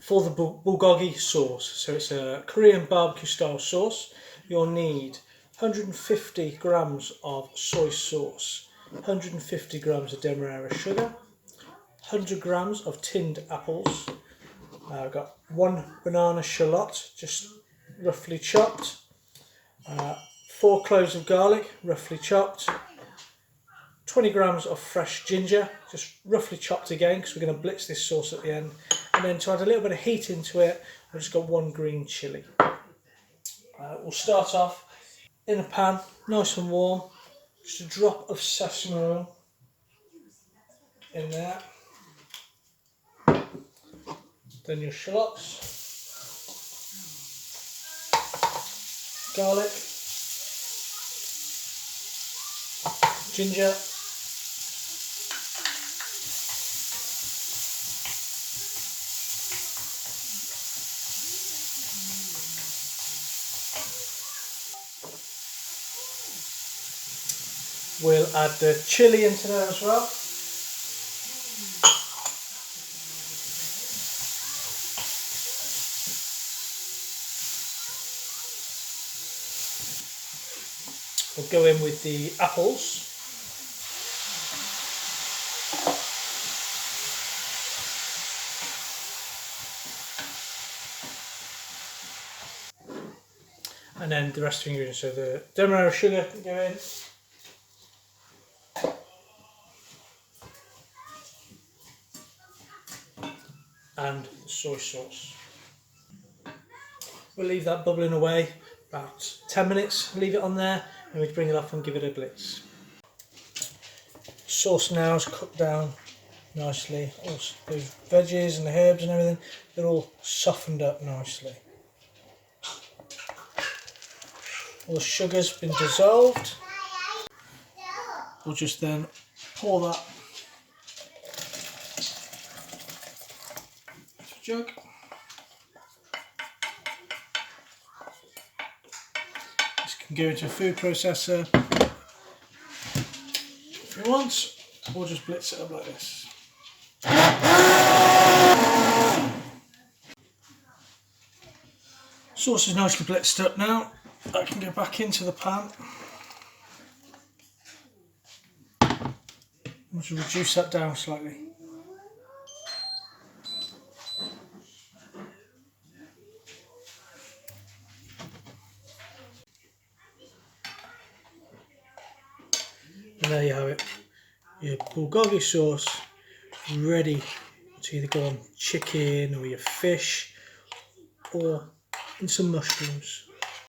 For the bulgogi sauce, so it's a Korean barbecue style sauce, you'll need 150 grams of soy sauce, 150 grams of demerara sugar, 100 grams of tinned apples. I've got 1 banana shallot, just roughly chopped, 4 cloves of garlic, roughly chopped, 20 grams of fresh ginger, just roughly chopped again because we're going to blitz this sauce at the end. And then to add a little bit of heat into it, I've just got 1 green chilli. We'll start off in a pan, nice and warm, just a drop of sesame oil in there. Then your shallots, garlic, ginger, we'll add the chilli into there as well. We'll go in with the apples. And then the rest of the ingredients, so the demerara sugar can go in. And the soy sauce. We'll leave that bubbling away about 10 minutes, leave it on there, and we bring it off and give it a blitz. Sauce now is cooked down nicely. All those veggies and the herbs and everything, they're all softened up nicely. All the sugar's been dissolved. We'll just then pour that into a jug. This can go into a food processor if you want, or just blitz it up like this. Sauce is nicely blitzed up now. I can go back into the pan. We'll just reduce that down slightly. And there you have it. Your bulgogi sauce ready to either go on chicken or your fish or in some mushrooms.